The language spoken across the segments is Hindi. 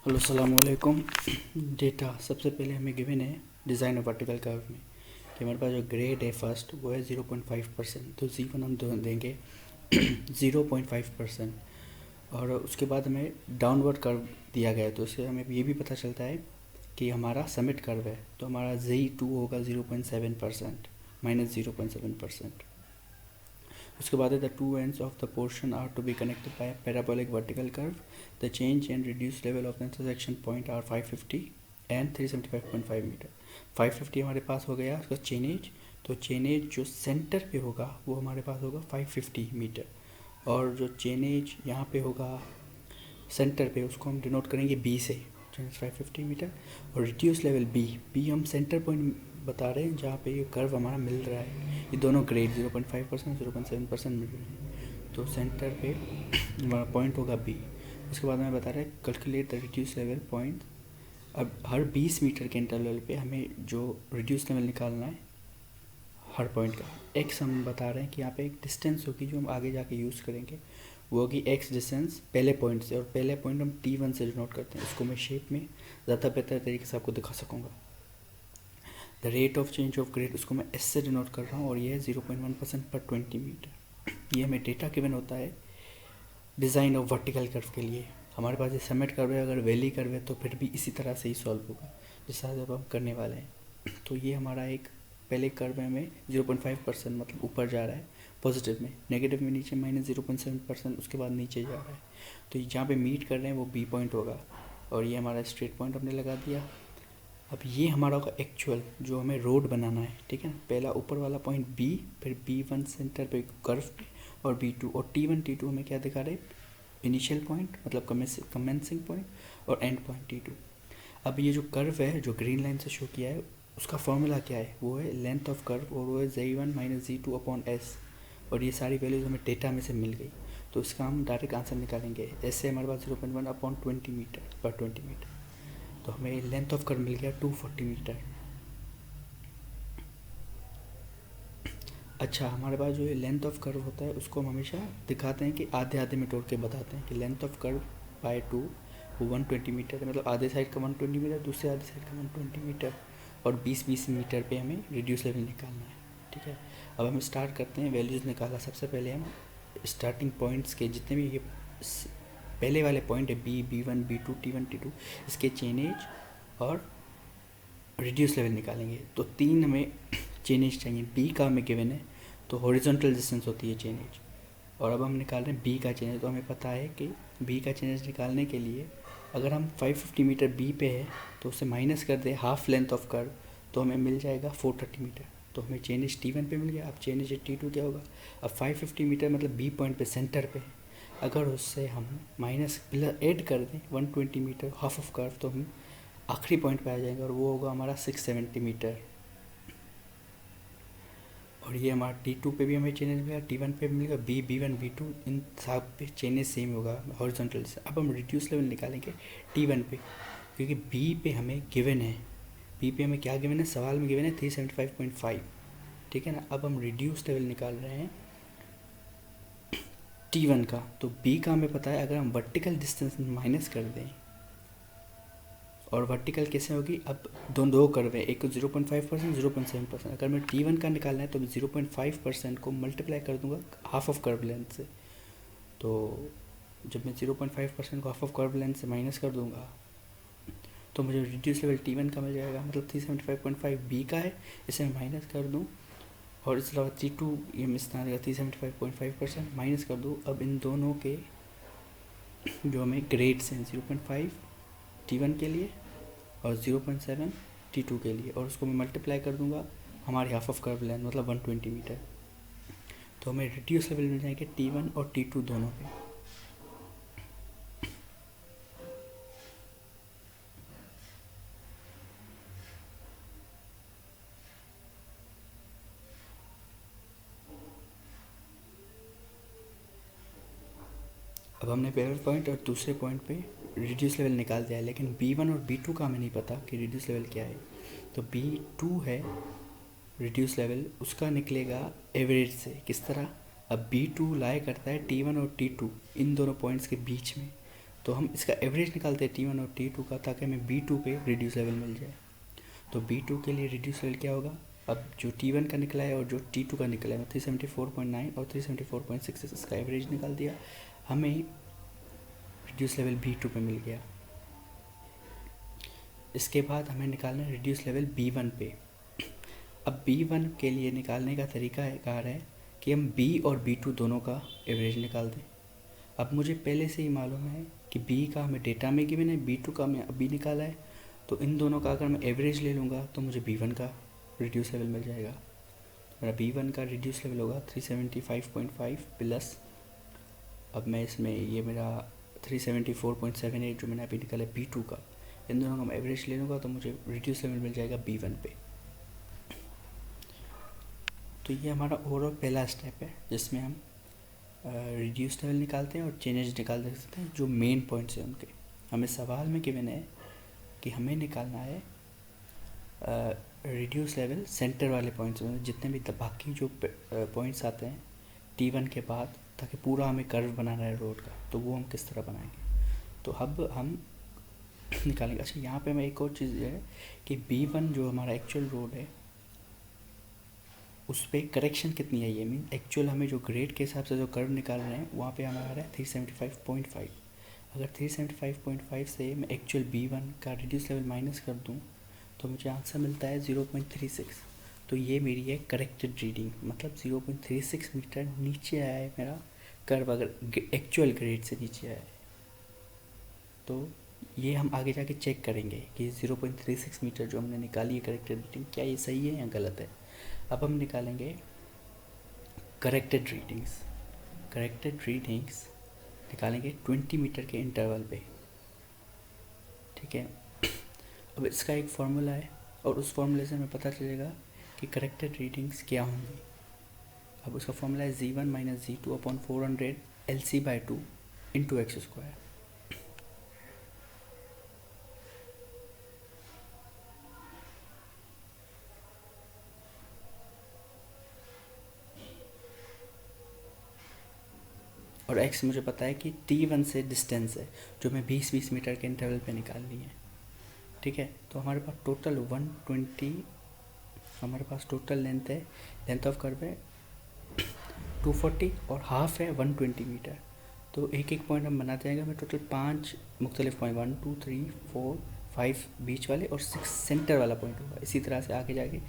हेलो अस्सलाम वालेकुम। डेटा सबसे पहले हमें गिवन है डिज़ाइन ऑफ वर्टिकल कर्व में कि हमारे पास जो ग्रेड है फर्स्ट वो है 0.5%, तो जी1 हम देंगे 0.5%। और उसके बाद हमें डाउनवर्ड कर्व दिया गया है, तो इससे हमें ये भी पता चलता है कि हमारा समिट कर्व है, तो हमारा जी2 होगा 0.7% -0.7%। उसके बाद है the two ends of the portion are to be connected by parabolic vertical curve. The change and reduce level of the intersection point are 550 and 375.5 metre. 550 हमारे पास हो गया उसका चेनेज, तो चेनेज जो सेंटर पे होगा वो हमारे पास होगा 550 मीटर, और जो चेनेज यहाँ पे होगा सेंटर पे उसको हम डिनोट करेंगे बी से, 550 मीटर। और रिड्यूस लेवल बी हम सेंटर पॉइंट बता रहे हैं जहाँ पे ये कर्व हमारा मिल रहा है। ये दोनों ग्रेड 0.5% 0.7% मिल रहे हैं, तो सेंटर पे हमारा पॉइंट होगा बी। उसके बाद हमें बता रहे हैं calculate the reduce level point. अब हर 20 मीटर के इंटरवल पे हमें जो रिड्यूस लेवल निकालना है हर पॉइंट का, एक्स हम बता रहे हैं कि यहाँ पे एक डिस्टेंस होगी जो हम आगे जाके यूज़ करेंगे, वो होगी एक्स डिस्टेंस पहले पॉइंट से, और पहले पॉइंट हम T1 से डिनोट करते हैं। इसको मैं शेप में ज़्यादा बेहतर तरीके से आपको दिखा सकूँगा। The rate of change of grade उसको मैं एस से डिनोट कर रहा हूँ, और ये है 0.1% पर 20 मीटर। ये हमें डेटा गिवन होता है डिज़ाइन ऑफ वर्टिकल कर्व के लिए। हमारे पास ये समिट कर्व है, अगर वैली कर्व है तो फिर भी इसी तरह से ही सॉल्व होगा जैसा जब हम करने वाले हैं। तो ये हमारा एक पहले कर्व में हमें 0.5% मतलब ऊपर जा रहा है पॉजिटिव में, नेगेटिव में नीचे -0.7%, उसके बाद नीचे जा रहा है। तो जहाँ पे मीट कर रहे हैं वो बी पॉइंट होगा, और ये हमारा स्ट्रेट पॉइंट हमने लगा दिया। अब ये हमारा होगा एक्चुअल जो हमें रोड बनाना है, ठीक है ना। पहला ऊपर वाला पॉइंट बी, फिर B1 सेंटर पे कर्व पे, और B2, और T1 T2 हमें क्या दिखा रहे, इनिशियल पॉइंट मतलब कमेंसिंग पॉइंट, और एंड पॉइंट T2। अब ये जो कर्व है जो ग्रीन लाइन से शो किया है उसका फॉर्मूला क्या है, वो है लेंथ ऑफ कर्व, और वो है Z1 - Z2/S। और ये सारी वैल्यूज हमें डेटा में से मिल गई, तो इसका हम डायरेक्ट आंसर निकालेंगे। ऐसे हमारे पास 0.1/20 मीटर पर 20 मीटर, तो हमें लेंथ ऑफ कर्व मिल गया 240 मीटर। अच्छा, हमारे पास जो ये लेंथ ऑफ कर्व होता है उसको हम हमेशा दिखाते हैं कि आधे आधे में तोड़ के बताते हैं कि लेंथ ऑफ कर्व बाय 2 वो 120 मीटर है, मतलब आधे साइड का 120 मीटर, दूसरे आधे साइड का 120 मीटर, और 20-20 मीटर पे हमें रिड्यूस लेवल निकालना है, ठीक है। अब हम स्टार्ट करते हैं वैल्यूज़ निकाला। सबसे पहले हम स्टार्टिंग पॉइंट्स के जितने भी ये पहले वाले पॉइंट है B1 B2 T1 T2, इसके चेनेज और रिड्यूस लेवल निकालेंगे। तो 3 हमें चेनेज चाहिए, बी का हमें गिवन है, तो हॉरिजॉन्टल डिस्टेंस होती है चेनेज। और अब हम निकाल रहे हैं बी का चेनेज, तो हमें पता है कि बी का चेनेज निकालने के लिए अगर हम 550 मीटर बी पे है तो उससे माइनस कर दे हाफ लेंथ ऑफ कर्व, तो हमें मिल जाएगा 430 मीटर। तो हमें चेनेज T1 पे मिल गया। अब चेनेज T2 क्या होगा, अब 550 मीटर मतलब बी पॉइंट पे सेंटर पे है, अगर उससे हम माइनस प्लस ऐड कर दें 120 मीटर हाफ ऑफ कर्व, तो हम आखिरी पॉइंट पे आ जाएंगे, और वो होगा हमारा 670 मीटर। और ये हमारा T2 पे भी हमें चेनेज मिलेगा, T1 पे भी मिलेगा, B1 B2 इन सब पे चेनेज सेम होगा हॉरिजॉन्टल से। अब हम रिड्यूस लेवल निकालेंगे T1 पे, क्योंकि B पे हमें गिवन है, B पे हमें क्या गिवन है, सवाल में गिवन है 375.5, ठीक है ना। अब हम रिड्यूस लेवल निकाल रहे हैं T1 का, तो B का हमें पता है, अगर हम वर्टिकल डिस्टेंस माइनस कर दें, और वर्टिकल कैसे होगी, अब दो कर्व है, एक 0.5% 0.7%। अगर मैं T1 का निकालना है तो 0.5% को मल्टीप्लाई कर दूंगा हाफ ऑफ कर्व लेंथ से, तो जब मैं 0.5% को हाफ ऑफ कर्व लेंथ से माइनस कर दूंगा तो मुझे रिड्यूस लेवल T1 का मिल जाएगा, मतलब 375.5 बी का है, इसे मैं माइनस कर दूँ, और इस अलावा T2 ये मिसना रहेगा 375.5% माइनस कर दूँ। अब इन दोनों के जो हमें ग्रेड्स हैं 0.5 T1 के लिए और 0.7 T2 के लिए, और उसको मैं मल्टीप्लाई कर दूंगा हमारी हाफ ऑफ कर्व लेंथ मतलब 120 मीटर, तो हमें रिड्यूस लेवल मिल जाएंगे T1 और T2 दोनों पे। अब हमने पहले पॉइंट और दूसरे पॉइंट पे रिड्यूस लेवल निकाल दिया है, लेकिन B1 और B2 का हमें नहीं पता कि रिड्यूस लेवल क्या है। तो B2 है रिड्यूस लेवल, उसका निकलेगा एवरेज से। किस तरह, अब B2 लाई करता है T1 और T2 इन दोनों पॉइंट्स के बीच में, तो हम इसका एवरेज निकालते हैं T1 और T2 का, ताकि हमें B2 पे रिड्यूस लेवल मिल जाए। तो B2 के लिए रिड्यूस लेवल क्या होगा, अब जो T1 का निकला है और जो T2 का निकला है 374.9 और 374.6, इसका एवरेज निकाल दिया, हमें रिड्यूस लेवल B2 पे मिल गया। इसके बाद हमें निकालना है रिड्यूस लेवल B1 पे। अब B1 के लिए निकालने का तरीका कार है कि हम B और B2 दोनों का एवरेज निकाल दें। अब मुझे पहले से ही मालूम है कि B का हमें डेटा में गिवन है, B2 का हमें अभी निकाला है, तो इन दोनों का अगर मैं एवरेज ले लूँगा तो मुझे B1 का रिड्यूस लेवल मिल जाएगा। मेरा B1 का रिड्यूस लेवल होगा 375.5 प्लस, अब मैं इसमें ये मेरा 374.78 जो मैंने अभी निकाला है B2 का, इन दोनों का मैं एवरेज ले लूँगा तो मुझे रिड्यूस लेवल मिल जाएगा B1 पे। तो ये हमारा ओवरऑल पहला स्टेप है जिसमें हम रिड्यूस लेवल निकालते हैं और चेंजेस निकाल सकते हैं जो मेन पॉइंट्स हैं उनके। हमें सवाल में गिवन है कि हमें निकालना है रिड्यूस लेवल सेंटर वाले पॉइंट्स में, जितने भी बाकी जो पॉइंट्स आते हैं T1 के बाद, ताकि पूरा हमें कर्व बनाना है रोड का, तो वो हम किस तरह बनाएंगे। तो अब हम निकालेंगे। अच्छा, यहाँ पे मैं एक और चीज़ है कि B1 जो हमारा एक्चुअल रोड है उस पर करेक्शन कितनी है, ये मीन एक्चुअल हमें जो ग्रेड के हिसाब से जो कर्व निकाल रहे हैं वहाँ पे हमारा आ रहा है 375.5। अगर 375.5 से मैं एक्चुअल B1 का रिड्यूस लेवल माइनस कर दूँ तो मुझे आंसर मिलता है 0.36। तो ये मेरी है करेक्टेड रीडिंग, मतलब 0.36 मीटर नीचे आया है मेरा कर्व, अगर एक्चुअल ग्रेड से नीचे आया है। तो ये हम आगे जाके चेक करेंगे कि 0.36 मीटर जो हमने निकाली है करेक्टेड रीडिंग, क्या ये सही है या गलत है। अब हम निकालेंगे करेक्टेड रीडिंग्स। करेक्टेड रीडिंग्स निकालेंगे 20 मीटर के इंटरवल पे, ठीक है। अब इसका एक फार्मूला है और उस फार्मूले से हमें पता चलेगा कि करेक्टेड रीडिंग्स क्या होंगी। अब उसका फार्मूला है Z1 minus Z2 upon 400 LC/2 into x square. और x मुझे पता है कि T1 से डिस्टेंस है जो मैं 20-20 मीटर के इंटरवल पे निकालनी है, ठीक है। तो हमारे पास टोटल 120, हमारे पास टोटल लेंथ है, लेंथ ऑफ कर्व है 240 और हाफ है 120 मीटर। तो एक एक पॉइंट हम बनाते जाएंगे। हमें टोटल 5 मुख्तलिफ पॉइंट 1 2 3 4 5 बीच वाले और 6 सेंटर वाला पॉइंट होगा। इसी तरह से आगे जाके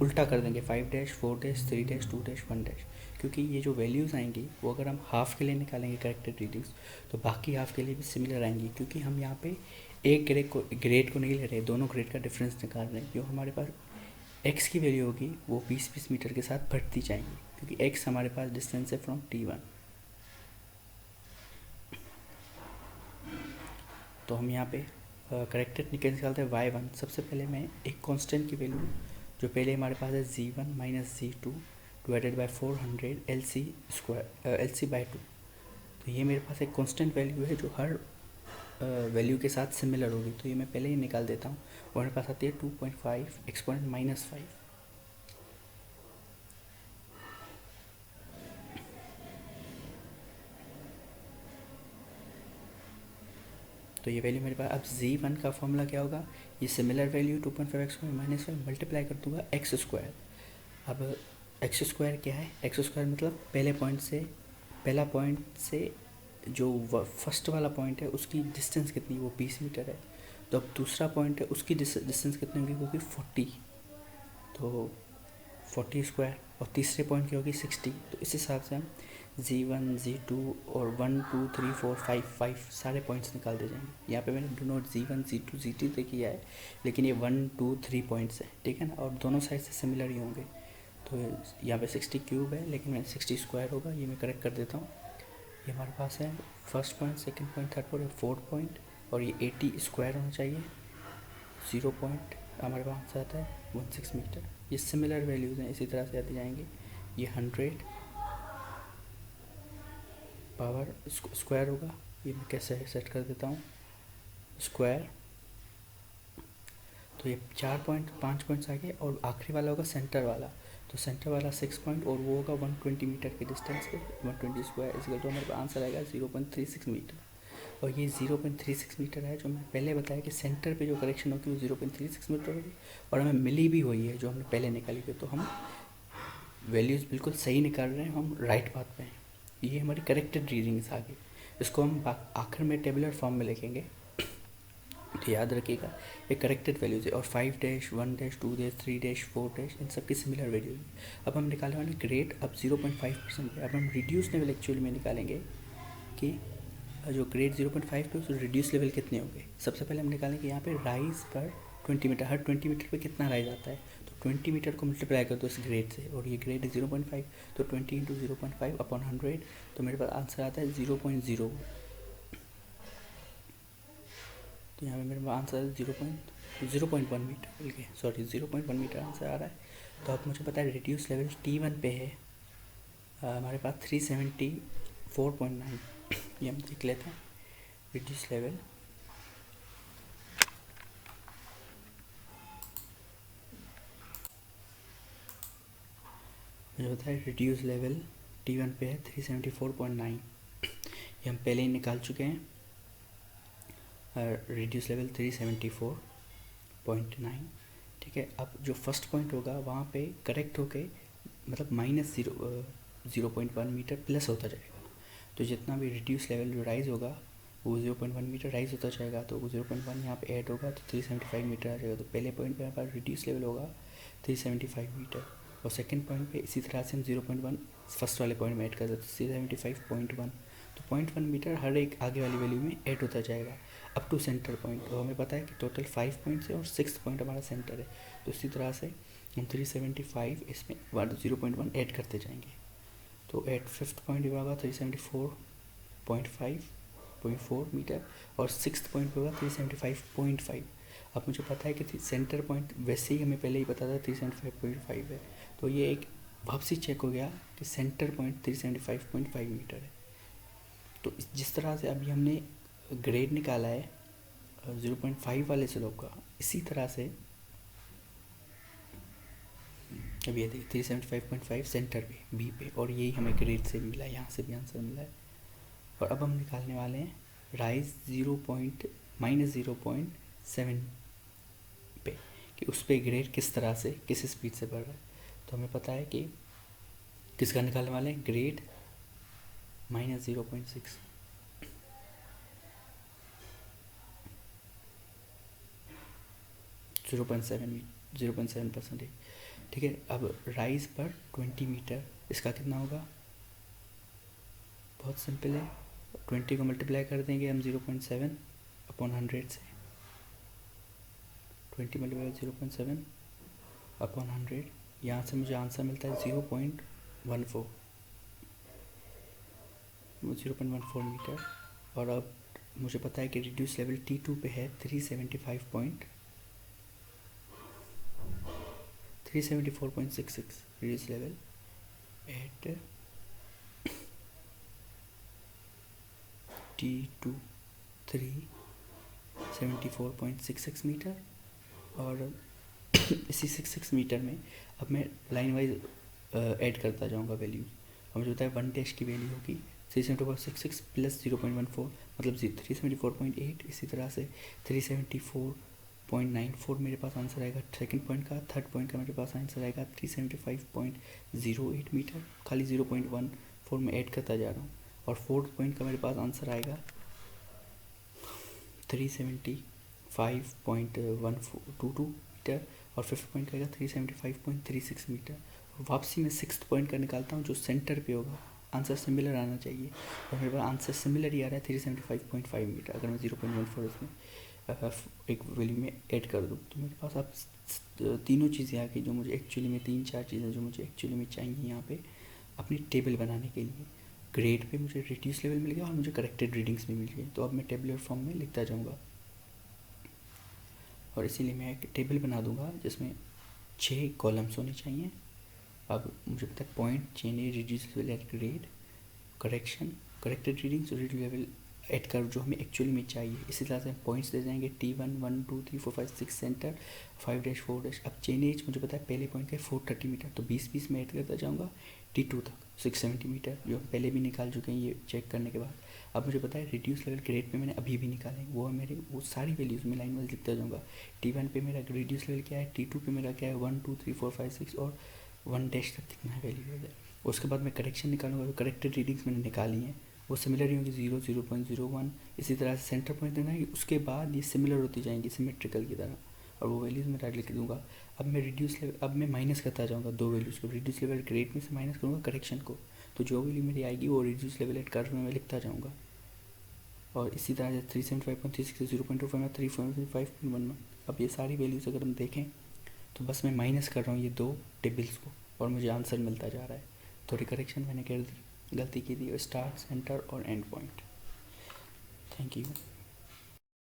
उल्टा कर देंगे 5 dash 4 dash 3 dash 2 dash 1 dash, क्योंकि ये जो वैल्यूज़ आएंगी वो अगर हम हाफ़ के लिए निकालेंगे करेक्टेड रीडिंग्स तो बाकी हाफ़ के लिए भी सिमिलर आएंगी, क्योंकि हम यहाँ पे एक ग्रेड को नहीं ले रहे, दोनों ग्रेड का डिफरेंस निकाल रहे हैं। जो हमारे पास x की वैल्यू होगी वो 20-20 मीटर के साथ बढ़ती जाएंगी, क्योंकि x हमारे पास डिस्टेंस है फ्रॉम T1। तो हम यहाँ पे करेक्टेड निकालते हैं y1। सबसे पहले मैं एक कांस्टेंट की वैल्यू जो पहले हमारे पास है Z1 minus Z2 divided by 400 LC/2। तो ये मेरे पास एक कांस्टेंट वैल्यू है जो हर वैल्यू के साथ सिमिलर होगी, तो ये मैं पहले ही निकाल देता हूँ। और मेरे पास आती है 2.5 एक्सपोनेंट -5। तो ये वैल्यू मेरे पास, अब Z1 का फॉर्मूला क्या होगा, ये सिमिलर वैल्यू 2.5 एक्सपोनेंट -5 मल्टीप्लाई कर दूंगा एक्स स्क्वायर। अब एक्स स्क्वायर क्या है, एक्स स्क्वायर मतलब पहला पॉइंट से जो फर्स्ट वाला पॉइंट है उसकी डिस्टेंस कितनी, वो 20 मीटर है। तो अब दूसरा पॉइंट है उसकी डिस्टेंस कितनी होगी, वो होगी 40, तो 40 स्क्वायर। और तीसरे पॉइंट की होगी 60। तो इस हिसाब से हम Z1 Z2 और 1 2 3 4 5 सारे पॉइंट्स निकाल दे जाएंगे। यहाँ पे मैंने डिनोट Z1 Z2 Z3 तक किया है, लेकिन ये 1 2 3 पॉइंट्स है, ठीक है ना, और दोनों साइड से सिमिलर ही होंगे। तो यहाँ पे 60 क्यूब है, लेकिन मैं 60 स्क्वायर होगा, ये मैं करेक्ट कर देता हूँ। ये हमारे पास है first point, second point, third point, fourth point, और ये 80 स्क्वायर होना चाहिए। 0 पॉइंट हमारे पास आता है 16 मीटर। ये सिमिलर वैल्यूज़ हैं, इसी तरह से आते जाएंगे। ये 100 पावर स्क्वायर होगा, ये मैं कैसे सेट कर देता हूँ स्क्वायर। तो ये 5 पॉइंट्स आ गए, और आखिरी वाला होगा सेंटर वाला। तो सेंटर वाला 6 पॉइंट, और वो होगा 120 मीटर के डिस्टेंस पे। 120 स्क्वायर इसका तो हमारे पास आंसर आएगा 0.36 मीटर। और ये 0.36 मीटर है, जो मैं पहले बताया कि सेंटर पे जो करेक्शन होगी वो 0.36 मीटर होगी, और हमें मिली भी हुई है जो हमने पहले निकाली थी। तो हम वैल्यूज़ बिल्कुल सही निकाल रहे हैं, हम राइट पाथ पे हैं। ये हमारी करेक्टेड रीडिंग्स आ गई। इसको हम आखिर में टेबुलर फॉर्म में लिखेंगे, तो याद रखिएगा ये करेक्टेड वैल्यूज है। और 5 dash 1 dash 2 dash 3 dash 4 dash in सब की सिमिलर वैल्यूज है। अब हम निकालने वाले ग्रेड अब 0.5% है। अब हम रिड्यूस लेवल एक्चुअली में निकालेंगे कि जो ग्रेड 0.5 पे उसको रिड्यूस लेवल कितने होंगे। सबसे पहले हम निकालेंगे यहाँ पे राइज पर 20 मीटर, हर 20 मीटर पे कितना राइज आता है। तो 20 मीटर को मल्टीप्लाई कर दो इस ग्रेड से, और ये ग्रेड है 0.5, तो 20 इंटू 0.5 अपॉन 100, तो मेरे पास आंसर आता है 0.0। तो यहाँ पे मेरे पास आंसर है 0.1 मीटर, बल्कि सॉरी 0.1 मीटर आंसर आ रहा है। तो अब मुझे पता है रिड्यूस लेवल T1 पे है हमारे पास 374.9। ये हम देख लेते हैं रिड्यूस लेवल। मुझे पता है रिड्यूस लेवल T1 पे है 374.9। ये हम पहले ही निकाल चुके हैं। रिड्यूस लेवल 374.9, ठीक है। अब जो फर्स्ट पॉइंट होगा वहाँ पे करेक्ट होके मतलब -0.1 मीटर प्लस होता जाएगा। तो जितना भी रिड्यूस लेवल जो राइज होगा वो 0.1 मीटर राइज होता जाएगा, तो वो 0.1 यहाँ पे ऐड होगा तो 375 मीटर आ जाएगा। तो पहले पॉइंट पे हमारे पास रिड्यूस लेवल होगा 375 मीटर, और सेकंड पॉइंट पे इसी तरह से हम 0.1 फर्स्ट वाले पॉइंट में ऐड कर देते हैं 375.1। तो 0.1 मीटर हर एक आगे वाली वैल्यू में ऐड होता जाएगा अप टू सेंटर पॉइंट। तो हमें पता है कि टोटल 5 पॉइंट्स है और 6th पॉइंट हमारा सेंटर है। तो इसी तरह से हम 375 इसमें 0.1 ऐड करते जाएंगे। तो एट 5th पॉइंट होगा 374.4 मीटर, और 6th पॉइंट होगा 375.5। अब मुझे पता है कि सेंटर पॉइंट वैसे ही हमें पहले ही पता था 375.5 है। तो ये एक वापसी चेक हो गया कि सेंटर पॉइंट 375.5 मीटर है। तो जिस तरह से अभी हमने ग्रेड निकाला है 0.5 वाले स्लोप का, इसी तरह से अभी ये देखिए 375.5 सेंटर पे बी पे, और यही हमें ग्रेड से मिला है, यहाँ से भी आंसर मिला है। और अब हम निकालने वाले हैं राइज -0.7 पे, कि उस पर ग्रेड किस तरह से किस स्पीड से बढ़ रहा है। तो हमें पता है कि किसका निकालने वाले हैं ग्रेड -0.6, 0.7%, ठीक है। अब राइज पर 20 मीटर इसका कितना होगा, बहुत सिंपल है, 20 को मल्टीप्लाई कर देंगे हम 0.7 अपॉन 100 से। 20 मल्टीप्लाई 0.7 अपॉन 100, यहाँ से मुझे आंसर मिलता है 0.14 मीटर। और अब मुझे पता है कि रिड्यूस लेवल T2 पे है 374.66 reduce level eight T2 374.66 metre. और इसी 66 मीटर में अब मैं लाइन वाइज ऐड करता जाऊंगा वैल्यूज। अब मुझे बताया 1 डैश की वैल्यू होगी 374.66 प्लस 0.14 मतलब 374.8। इसी तरह से 374.94 मेरे पास आंसर आएगा सेकंड पॉइंट का। थर्ड पॉइंट का मेरे पास आंसर आएगा 375.08 मीटर, खाली 0.14 में ऐड करता जा रहा हूँ। और फोर्थ पॉइंट का मेरे पास आंसर आएगा 375.122 मीटर, और फिफ्थ पॉइंट का आएगा 375.36 मीटर। और वापसी में 6th पॉइंट का निकालता हूँ जो सेंटर पे होगा, आंसर सिमिलर आना चाहिए, और मेरे पास आंसर सिमिलर ही आ रहा है 375.5 मीटर। अगर मैं 0.14 इसमें एक वैल्यू में ऐड कर दूँ तो मेरे पास अब तीनों चीज़ें आ गई जो मुझे एक्चुअली में, 3-4 चीज़ें जो मुझे एक्चुअली में चाहिए यहाँ पे अपनी टेबल बनाने के लिए। ग्रेड पे मुझे रिड्यूस लेवल मिल गया और मुझे करेक्टेड रीडिंग्स भी मिल गई। तो अब मैं टेबुलर फॉर्म में लिखता जाऊँगा, और इसीलिए मैं एक टेबल बना दूँगा जिसमें 6 कॉलम्स होने चाहिए। अब मुझे पता है point, change, reduce level at grade, correction, corrected readings और रिड्यूस लेवल एट कर जो हमें एक्चुअली में चाहिए। इसी तरह से हम पॉइंट्स दे जाएंगे T1 1 2 3 4 5 6 सेंटर 5 डैश 4 डैश। अब चेन एज मुझे पता है पहले पॉइंट का 430 मीटर, तो 20 में ऐड करता जाऊँगा T2 तक। 670 मीटर, जो हम पहले भी निकाल चुके हैं ये चेक करने के बाद। अब मुझे पता है रिड्यूस लेवल ग्रेड पे मैंने अभी भी निकाले हैं, वो है मेरे, वो सारी वैल्यूज़ मैं लाइन वाइज लिखता जाऊँगा। T1 पे मेरा रिड्यूस लेवल क्या है, T2 पे मेरा क्या है, 1 2 3 4 5 6 और 1 डैश तक कितना वैल्यू है। उसके बाद मैं करेक्शन निकालूंगा, जो करेक्टेड रीडिंग्स मैंने निकाली हैं वो सिमिलर ही होंगी, 0 0.01 इसी तरह से सेंटर पॉइंट देना है। उसके बाद ये सिमिलर होती जाएंगी सिमेट्रिकल की तरह, और वो वैल्यूज़ मैं डायरेक्ट लिख दूँगा। अब मैं रिड्यूस लेवल, अब मैं माइनस करता जाऊँगा दो वैल्यूज़ को, रिड्यूस लेवल ग्रेड में से माइनस करूँगा करेक्शन को, तो जो वैल्यू मेरी आएगी वो रिड्यूस लेवल एट कर्व में मैं लिखता जाऊँगा। और इसी तरह से 375.36 से 0.25 में 3.5.11। अब ये सारी वैल्यूज़ अगर हम देखें तो बस मैं माइनस कर रहा हूँ ये दो टेबल्स को और मुझे आंसर मिलता जा रहा है। थोड़ी करेक्शन मैंने कर दी, गलती की थी, स्टार्ट, सेंटर और एंड पॉइंट। Thank you.